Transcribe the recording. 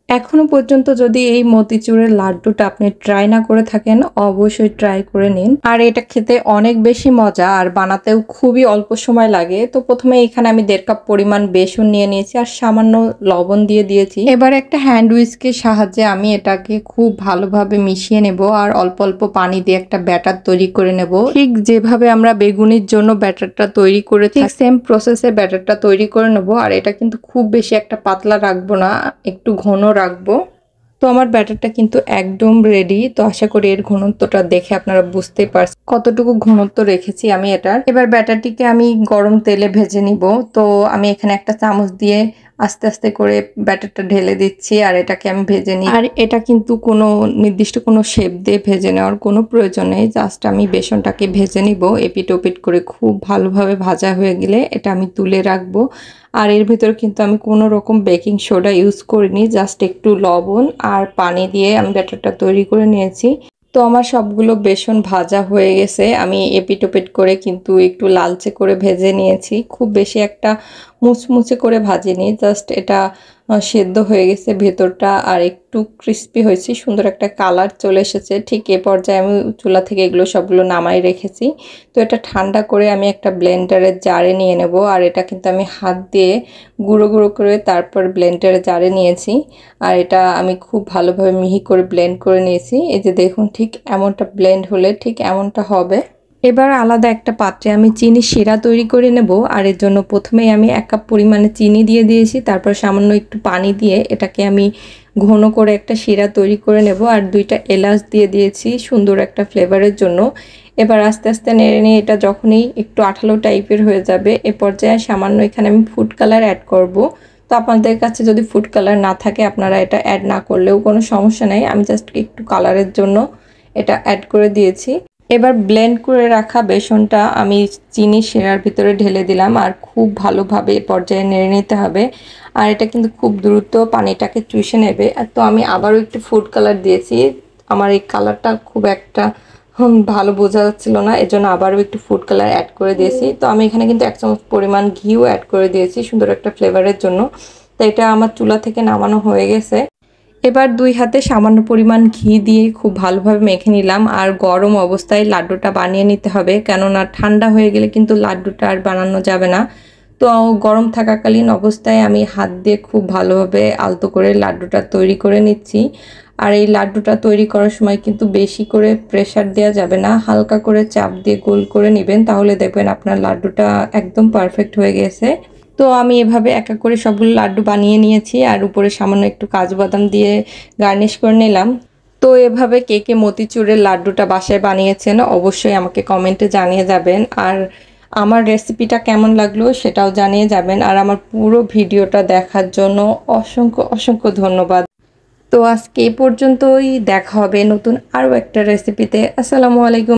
এখনো পর্যন্ত যদি এই মতিচুরের লাড্ডুটা আপনি ট্রাই না করে থাকেন, অবশ্যই ট্রাই করে নিন। আর এটা খেতে অনেক বেশি মজা আর বানাতেও খুবই অল্প সময় লাগে। তো প্রথমে এখানে আমি 1.5 কাপ পরিমাণ বেসন নিয়ে নিয়েছি আর সামান্য লবণ দিয়ে দিয়েছি। এবার একটা হ্যান্ড উইস্কের সাহায্যে আমি এটাকে খুব ভালোভাবে মিশিয়ে নেব আর অল্প অল্প পানি দিয়ে একটা ব্যাটার তৈরি করে নেব। ঠিক যেভাবে আমরা বেগুনির জন্য ব্যাটারটা তৈরি করে থাকি, সেম প্রসেসে ব্যাটারটা তৈরি করে নেব। আর এটা কিন্তু খুব বেশি একটা পাতলা রাখবো না, একটু ঘন রাখবো। তো আমার ব্যাটারটা কিন্তু একদম রেডি। তো আশা করি এর ঘনত্বটা দেখে আপনারা বুঝতেই পারছেন কতটুকু ঘনত্ব রেখেছি আমি এটার। এবার ব্যাটারটিকে আমি গরম তেলে ভেজে নিব। তো আমি এখানে একটা চামচ দিয়ে আস্তে আস্তে করে ব্যাটারটা ঢেলে দিচ্ছি আর এটাকে আমি ভেজে নিই। আর এটা কিন্তু কোনো নির্দিষ্ট কোনো শেপ দিয়ে ভেজে নেওয়ার কোনো প্রয়োজন নেই, জাস্ট আমি বেসনটাকে ভেজে নিব। এপিট ওপিট করে খুব ভালোভাবে ভাজা হয়ে গেলে এটা আমি তুলে রাখবো। আর এর ভিতরে কিন্তু আমি কোনো রকম বেকিং সোডা ইউজ করিনি, জাস্ট একটু লবণ আর পানি দিয়ে আমি ব্যাটারটা তৈরি করে নিয়েছি। তো আমার সবগুলো বেসন ভাজা হয়ে গেছে। আমি এপিট ওপিট করে কিন্তু একটু লালচে করে ভেজে নিয়েছি, খুব বেশি একটা মুচমুচে করে ভাজিনি, জাস্ট এটা সেদ্ধ হয়ে গেছে ভেতরটা আর একটু ক্রিস্পি হয়েছে, সুন্দর একটা কালার চলে এসেছে। ঠিক এ পর্যায়ে আমি চুলা থেকে এগুলো সবগুলো নামাই রেখেছি। তো এটা ঠান্ডা করে আমি একটা ব্লেন্ডারের জারে নিয়ে নেব। আর এটা কিন্তু আমি হাত দিয়ে গুঁড়ো গুঁড়ো করে তারপর ব্লেন্ডারের জারে নিয়েছি। আর এটা আমি খুব ভালোভাবে মিহি করে ব্লেন্ড করে নিয়েছি। এই যে দেখুন, ঠিক এমনটা ব্লেন্ড হলে ঠিক এমনটা হবে। এবার আলাদা একটা পাত্রে আমি চিনি শিরা তৈরি করে নেব। আর এর জন্য প্রথমেই আমি 1 কাপ পরিমাণে চিনি দিয়ে দিয়েছি, তারপর সামান্য একটু পানি দিয়ে এটাকে আমি ঘন করে একটা শিরা তৈরি করে নেব। আর 2টা এলাচ দিয়ে দিয়েছি সুন্দর একটা ফ্লেভারের জন্য। এবার আস্তে আস্তে নেড়ে নিয়ে এটা যখনই একটু আঠালো টাইপের হয়ে যাবে, এ পর্যায়ে সামান্য এখানে আমি ফুড কালার অ্যাড করব। তো আপনাদের কাছে যদি ফুড কালার না থাকে আপনারা এটা অ্যাড না করলেও কোনো সমস্যা নেই, আমি জাস্ট একটু কালারের জন্য এটা অ্যাড করে দিয়েছি। এবার ব্লেন্ড করে রাখা বেসনটা আমি চিনি শিরার ভিতরে ঢেলে দিলাম আর খুব ভালোভাবে পর্যায়ে নেড়ে নিতে হবে। আর এটা কিন্তু খুব দ্রুত পানিটাকে চুষে নেবে। তো আমি আবারও একটু ফুড কালার দিয়েছি, আমার এই কালারটা খুব একটা ভালো বোঝা যাচ্ছিল না, এজন্য আবারও একটু ফুড কালার অ্যাড করে দিয়েছি। তো আমি এখানে কিন্তু 1 চামচ পরিমাণ ঘিও অ্যাড করে দিয়েছি সুন্দর একটা ফ্লেভারের জন্য। তো এটা আমার চুলা থেকে নামানো হয়ে গেছে। এবার 2 হাতে সামান্য পরিমাণ ঘি দিয়ে খুব ভালোভাবে মেখে নিলাম। আর গরম অবস্থায় লাড্ডুটা বানিয়ে নিতে হবে, কেননা ঠান্ডা হয়ে গেলে কিন্তু লাড্ডুটা আর বানানো যাবে না। তো গরম থাকাকালীন অবস্থায় আমি হাত দিয়ে খুব ভালোভাবে আলতো করে লাড্ডুটা তৈরি করে নিচ্ছি। আর এই লাড্ডুটা তৈরি করার সময় কিন্তু বেশি করে প্রেসার দেওয়া যাবে না, হালকা করে চাপ দিয়ে গোল করে নেবেন, তাহলে দেখবেন আপনার লাড্ডুটা একদম পারফেক্ট হয়ে গেছে। তো আমি এভাবে এক এক করে সবগুলো লাড্ডু বানিয়ে নিয়েছি আর উপরে সামান্য একটু কাজু বাদাম দিয়ে গার্নিশ করে নিলাম। তো এভাবে কে কে মতিচুরের লাড্ডুটা বাসায় বানিয়েছেন অবশ্যই আমাকে কমেন্টে জানিয়ে যাবেন। আর আমার রেসিপিটা কেমন লাগলো সেটাও জানিয়ে যাবেন। আর আমার পুরো ভিডিওটা দেখার জন্য অসংখ্য অসংখ্য ধন্যবাদ। তো আজকে এই পর্যন্তই, দেখা হবে নতুন আরও একটা রেসিপিতে। আসসালামু আলাইকুম।